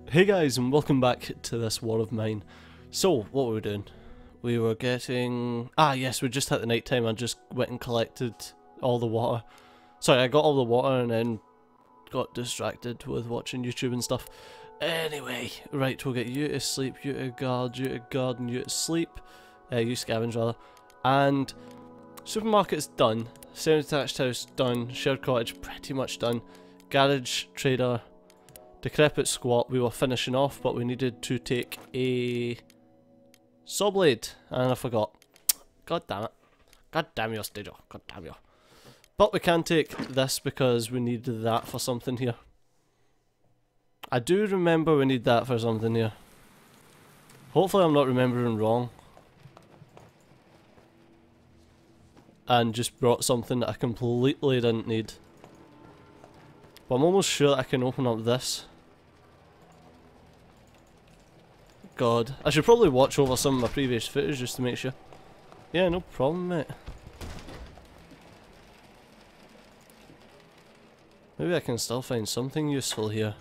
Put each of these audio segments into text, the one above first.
Hey guys, and welcome back to this war of mine. So, what were we doing? We were getting... yes, we just hit the night time. I just went and collected all the water. Sorry, I got all the water and then got distracted with watching YouTube and stuff. Anyway, right, we'll get you to sleep, you to guard, and you to sleep. You scavenge rather. And supermarket's done. Semi-detached house done. Shared cottage pretty much done. Garage, trader, decrepit squat we were finishing off, but we needed to take a saw blade, and I forgot. God damn it. God damn you, Stadia. God damn you. But we can take this because we need that for something here. I do remember we need that for something here. Hopefully I'm not remembering wrong. And just brought something that I completely didn't need. But I'm almost sure that I can open up this. God, I should probably watch over some of my previous footage just to make sure. Yeah, no problem, mate. Maybe I can still find something useful here.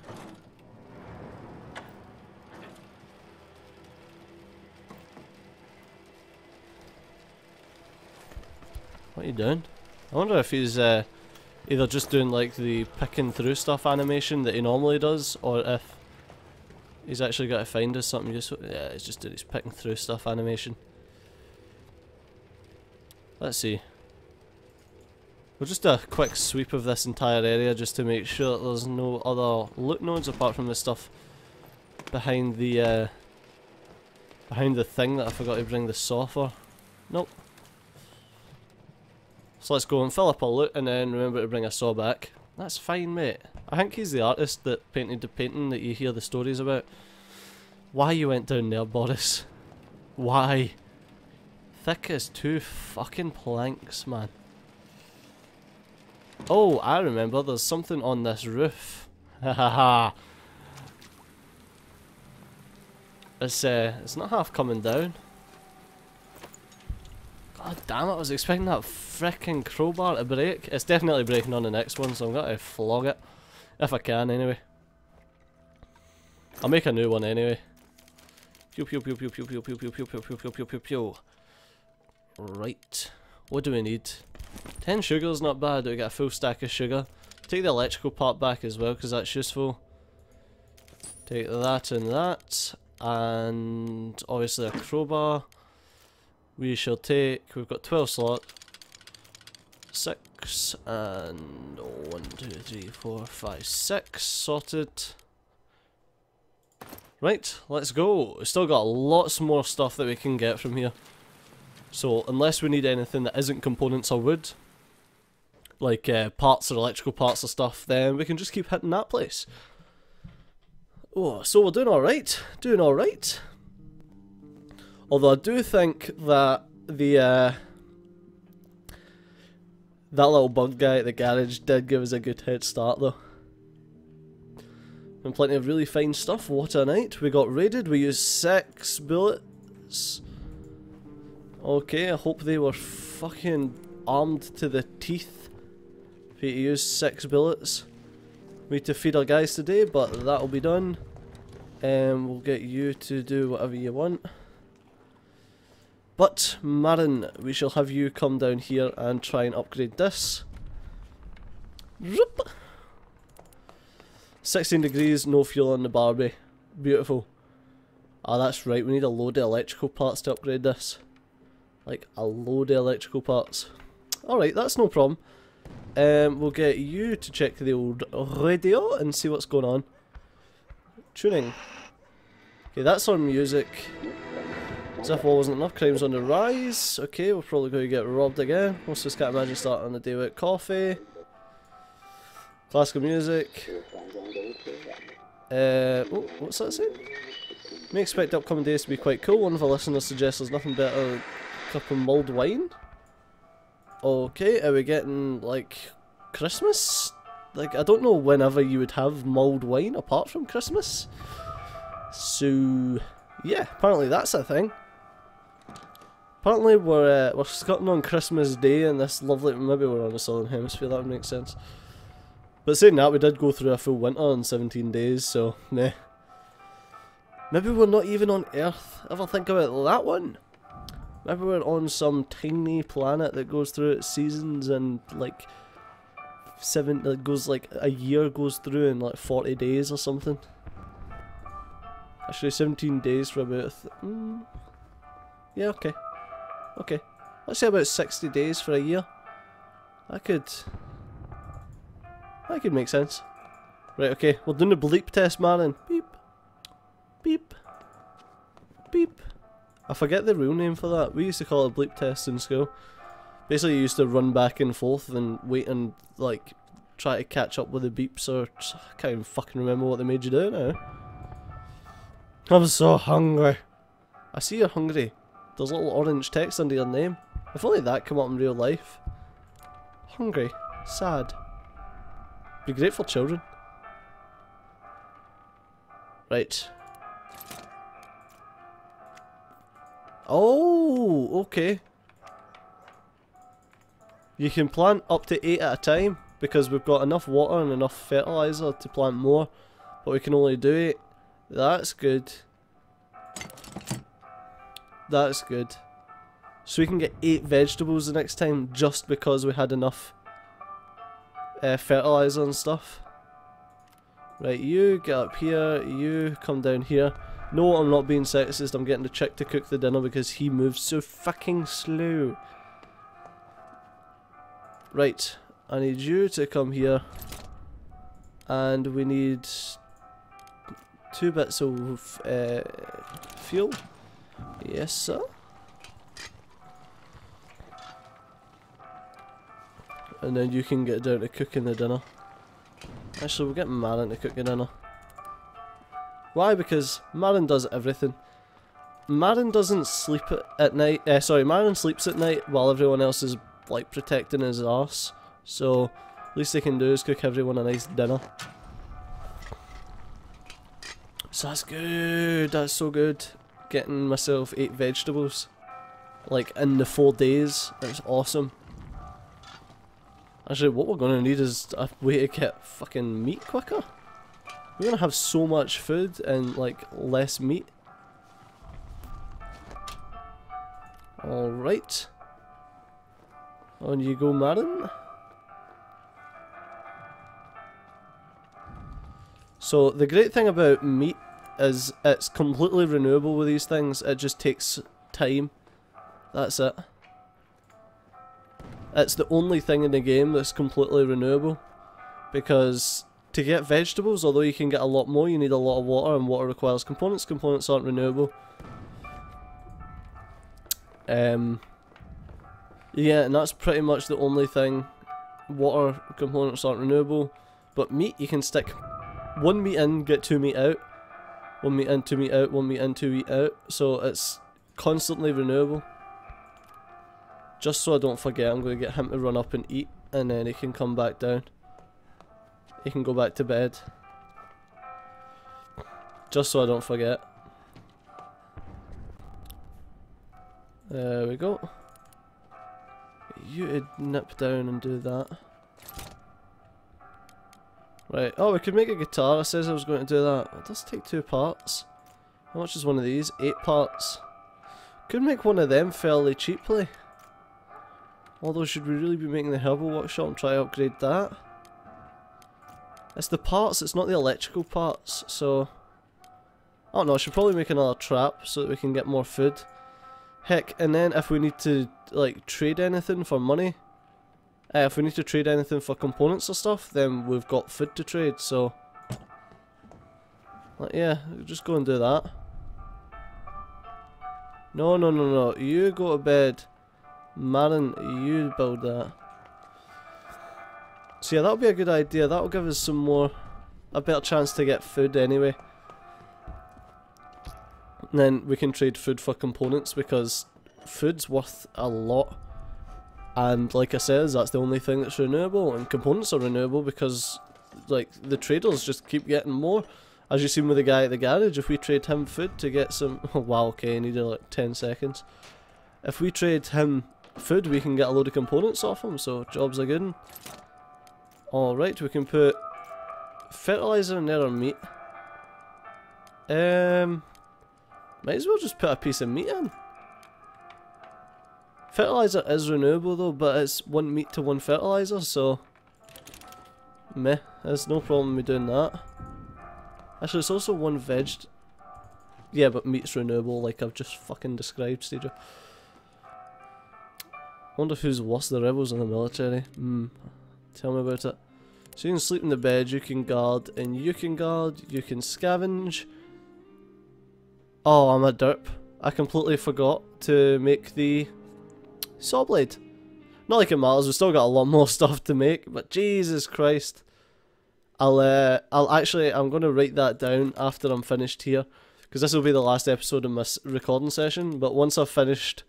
What are you doing? I wonder if he's either just doing like the picking through stuff animation that he normally does, or if he's actually got to find us something useful. Yeah, he's just doing his picking through stuff animation. Let's see. We'll just do a quick sweep of this entire area just to make sure that there's no other loot nodes apart from the stuff behind the thing that I forgot to bring the saw for. Nope. So let's go and fill up our loot and then remember to bring a saw back. That's fine, mate. I think he's the artist that painted the painting that you hear the stories about. Why you went down there, Boris? Why? Thick as two fucking planks, man. Oh, I remember, there's something on this roof. Hahaha. It's not half coming down. God damn it, I was expecting that frickin' crowbar to break. It's definitely breaking on the next one, so I'm going to flog it. If I can, anyway. I'll make a new one anyway. Pew pew pew pew pew pew pew pew pew pew pew pew pew pew pew. Right. What do we need? 10 sugar's not bad, we got a full stack of sugar. Take the electrical part back as well, because that's useful. Take that and that. And obviously a crowbar. We shall take, we've got 12 slot, 6, and 1, 2, 3, 4, 5, 6 sorted. Right, let's go. We've still got lots more stuff that we can get from here. So, unless we need anything that isn't components or wood, like parts or electrical parts or stuff, then we can just keep hitting that place. Oh, so we're doing alright. Doing alright. Although I do think that that little bug guy at the garage did give us a good head start though. And plenty of really fine stuff. What a night. We got raided, we used 6 bullets. Okay, I hope they were fucking armed to the teeth for you to use 6 bullets. We need to feed our guys today, but that'll be done. And we'll get you to do whatever you want. But, Marin, we shall have you come down here and try and upgrade this. 16 degrees, no fuel on the Barbie. Beautiful. Ah, that's right, we need a load of electrical parts to upgrade this. Like, a load of electrical parts. Alright, that's no problem. We'll get you to check the old radio and see what's going on. Tuning. Okay, that's on music. As if all wasn't enough, crime's on the rise. Okay, we're probably going to get robbed again. Most of us can't imagine starting the day with coffee. Classical music. Oh, what's that saying? May expect upcoming days to be quite cool. One of our listeners suggests there's nothing better than a cup of mulled wine. Okay, are we getting, like, Christmas? Like, I don't know whenever you would have mulled wine apart from Christmas. So, yeah, apparently that's a thing. Apparently we're skirting on Christmas Day in this lovely, maybe we're on the Southern Hemisphere, that would make sense. But saying that, we did go through a full winter in 17 days, so, meh. Maybe we're not even on Earth. Ever think about that one? Maybe we're on some tiny planet that goes through its seasons and like goes like a year goes through in like 40 days or something. Actually 17 days for about yeah, okay. Okay. Let's say about 60 days for a year. That could make sense. Right, okay, we're doing the bleep test, Marin. Beep. Beep. Beep. I forget the real name for that. We used to call it a bleep test in school. Basically you used to run back and forth and wait and like try to catch up with the beeps, or I can't even fucking remember what they made you do now. I'm so hungry. I see you're hungry. There's a little orange text under your name. If only that came up in real life. Hungry. Sad. Be great for children. Right. Oh, okay. You can plant up to 8 at a time because we've got enough water and enough fertilizer to plant more, but we can only do 8. That's good. That's good. So we can get 8 vegetables the next time just because we had enough fertilizer and stuff. Right, you get up here, you come down here. No, I'm not being sexist, I'm getting the chick to cook the dinner because he moves so fucking slow. Right, I need you to come here. And we need 2 bits of fuel. Yes, sir. And then you can get down to cooking the dinner. Actually, we'll get Marin to cook the dinner. Why? Because Marin does everything. Marin doesn't sleep at night. Sorry, Marin sleeps at night while everyone else is like protecting his arse. So, least they can do is cook everyone a nice dinner. So that's good. That's so good. Getting myself 8 vegetables, like in the 4 days. That's awesome. Actually, what we're gonna need is a way to get fucking meat quicker. We're gonna have so much food and like less meat. Alright. On you go, Marin. So the great thing about meat is it's completely renewable with these things. It just takes time. That's it. It's the only thing in the game that's completely renewable, because to get vegetables, although you can get a lot more, you need a lot of water, and water requires components. Components aren't renewable. Yeah, and that's pretty much the only thing. Water components aren't renewable, but meat, you can stick 1 meat in, get 2 meat out, 1 meat in, 2 meat out, 1 meat in, 2 meat out, so it's constantly renewable. Just so I don't forget, I'm going to get him to run up and eat, and then he can come back down. He can go back to bed. Just so I don't forget. There we go. You would nip down and do that. Right, oh, we could make a guitar. It says I was going to do that. It does take 2 parts. How much is one of these? 8 parts. Could make one of them fairly cheaply. Although, should we really be making the herbal workshop and try to upgrade that? It's the parts, it's not the electrical parts, so... I don't know, I should probably make another trap so that we can get more food. Heck, and then if we need to, like, trade anything for money... if we need to trade anything for components or stuff, then we've got food to trade, so... Like, yeah, just go and do that. No, no, no, no, you go to bed. Marin, you build that. So yeah, that'll be a good idea. That'll give us a better chance to get food anyway. And then we can trade food for components, because food's worth a lot. And like I said, that's the only thing that's renewable, and components are renewable because like the traders just keep getting more. As you seen with the guy at the garage, if we trade him food to get some... Oh wow, okay, I needed like 10 seconds. If we trade him food, we can get a load of components off him, so job's a good one. Alright, we can put fertilizer in there or meat. Might as well just put a piece of meat in. Fertilizer is renewable though, but it's 1 meat to 1 fertilizer, so meh, there's no problem with doing that. Actually, it's also 1 veg. Yeah, but meat's renewable, like I've just fucking described, Stager. Wonder who's worse, the rebels or the military? Tell me about it. So you can sleep in the bed, you can guard, and you can guard, you can scavenge. Oh, I'm a derp. I completely forgot to make the saw blade. Not like it matters, we've still got a lot more stuff to make, but Jesus Christ. I'm gonna write that down after I'm finished here, because this will be the last episode of my recording session, but once I've finished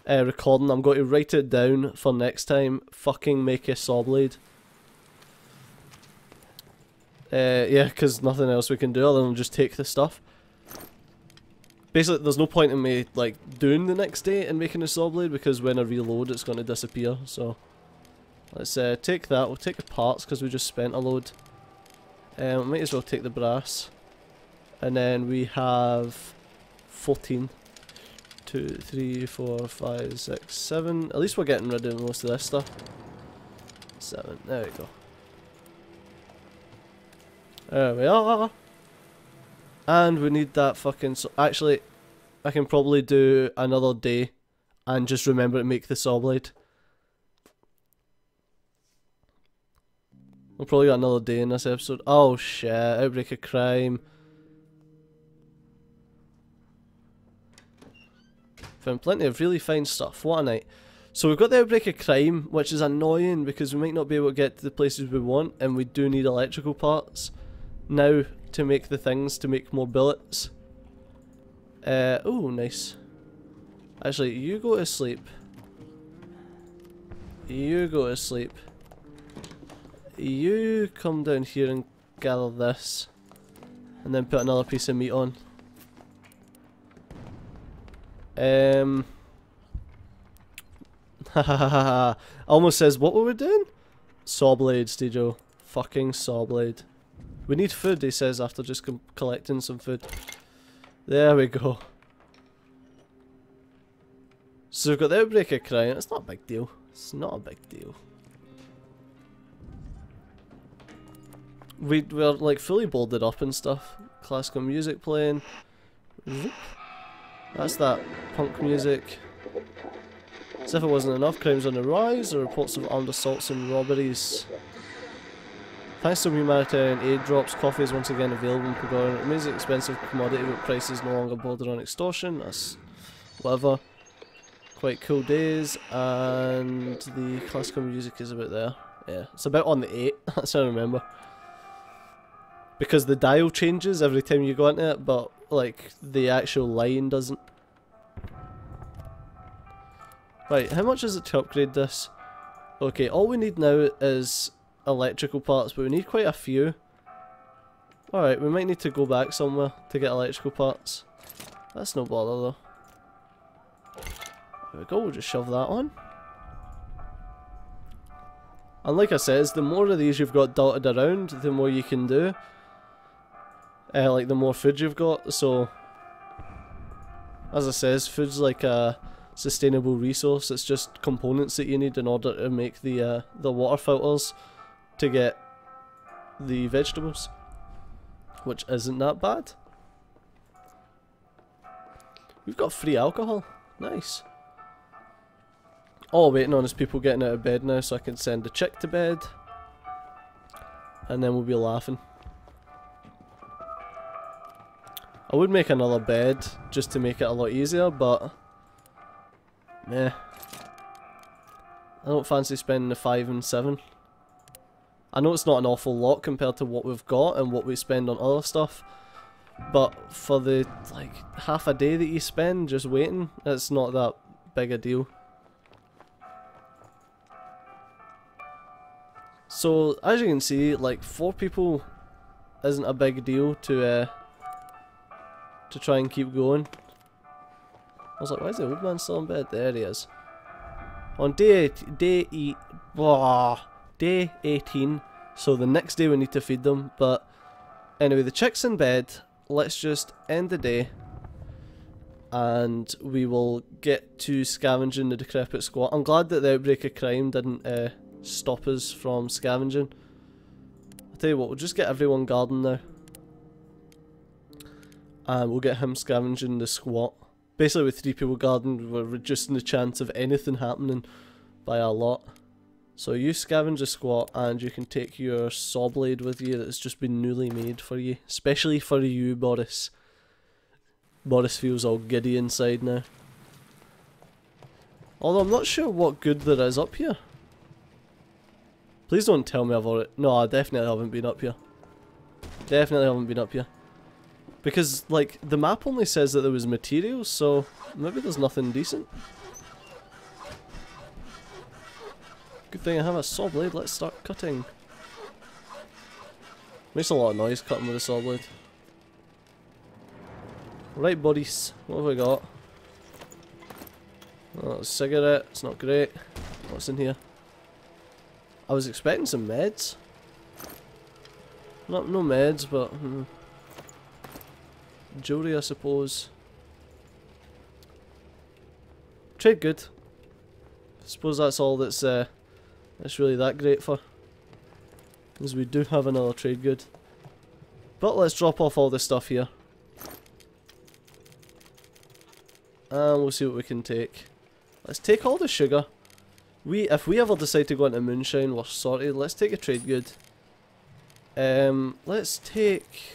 recording, I'm going to write it down for next time. Fucking make a saw blade. Yeah, because nothing else we can do other than just take the stuff. Basically, there's no point in me like doing the next day and making a saw blade, because when I reload it's going to disappear. So let's take that. We'll take the parts because we just spent a load. Might as well take the brass. And then we have 14. 2, 3, 4, 5, 6, 7. At least we're getting rid of most of this stuff. 7. There we go. There we are. And we need that fucking... Actually, I can probably do another day and just remember to make the saw blade. We'll probably got another day in this episode. Oh shit, outbreak of crime. Found plenty of really fine stuff. What a night. So we've got the outbreak of crime, which is annoying because we might not be able to get to the places we want, and we do need electrical parts now to make the things, to make more bullets. Oh, nice. Actually, you go to sleep. You go to sleep. You come down here and gather this, and then put another piece of meat on. Almost says, what were we doing? Saw blade, Stejo. Fucking saw blade. We need food, he says, after just collecting some food. There we go. So we've got the outbreak of crime. It's not a big deal. It's not a big deal. We're like fully bolded up and stuff. Classical music playing. That's that punk music. As if it wasn't enough, crimes on the rise. There are reports of armed assaults and robberies. Thanks to humanitarian aid drops, coffee is once again available in Pagora. It remains an expensive commodity, but prices no longer border on extortion. That's whatever. Quite cool days, and the classical music is about there. Yeah, it's about on the 8. That's what I remember. Because the dial changes every time you go into it, but like the actual line doesn't. Right, how much is it to upgrade this? Okay, all we need now is electrical parts, but we need quite a few. Alright, we might need to go back somewhere to get electrical parts. That's no bother though. There we go, we'll just shove that on. And like I says, the more of these you've got dotted around, the more you can do. Like the more food you've got, so as I says, food's like a sustainable resource. It's just components that you need in order to make the water filters to get the vegetables, which isn't that bad. We've got free alcohol, nice. All waiting on is people getting out of bed now so I can send the chick to bed, and then we'll be laughing. I would make another bed just to make it a lot easier, but meh. I don't fancy spending the 5 and 7. I know it's not an awful lot compared to what we've got and what we spend on other stuff, but for the like half a day that you spend just waiting, it's not that big a deal. So as you can see, like 4 people isn't a big deal to try and keep going. I was like, why is the old man still in bed? There he is. On day 18, so the next day we need to feed them, but anyway, the chick's in bed. Let's just end the day. and we will get to scavenging the decrepit squat. I'm glad that the outbreak of crime didn't stop us from scavenging. I'll tell you what, we'll just get everyone guarding now. And we'll get him scavenging the squat. Basically with 3 people guarding, we're reducing the chance of anything happening by a lot. So you scavenge the squat, and you can take your saw blade with you that's just been newly made for you. Especially for you, Boris. Boris feels all giddy inside now. Although I'm not sure what good there is up here. Please don't tell me I've already... No, I definitely haven't been up here. Definitely haven't been up here. Because, like, the map only says that there was materials, so maybe there's nothing decent. Good thing I have a saw blade, let's start cutting. Makes a lot of noise cutting with a saw blade. Right, buddies, what have we got? Oh, a cigarette, it's not great. What's in here? I was expecting some meds. No meds, but... jewelry, I suppose. Trade good. I suppose that's all that's really that great for. Because we do have another trade good. But let's drop off all this stuff here. And we'll see what we can take. Let's take all the sugar. If we ever decide to go into moonshine, we're sorted. Let's take a trade good. Let's take...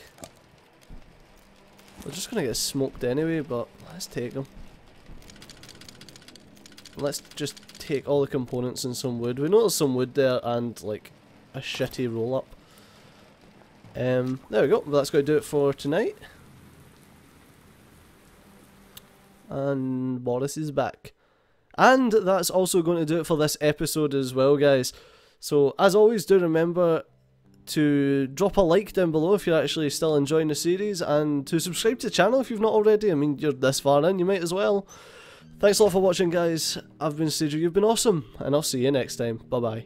We're just gonna get smoked anyway, but let's take them. Let's just take all the components and some wood. We know there's some wood there and like a shitty roll up. There we go. That's going to do it for tonight. And Boris is back. And that's also going to do it for this episode as well, guys. So as always, do remember to drop a like down below if you're actually still enjoying the series, and to subscribe to the channel if you've not already. I mean, you're this far in, you might as well. Thanks a lot for watching, guys. I've been Stager, you've been awesome, and I'll see you next time. Bye bye.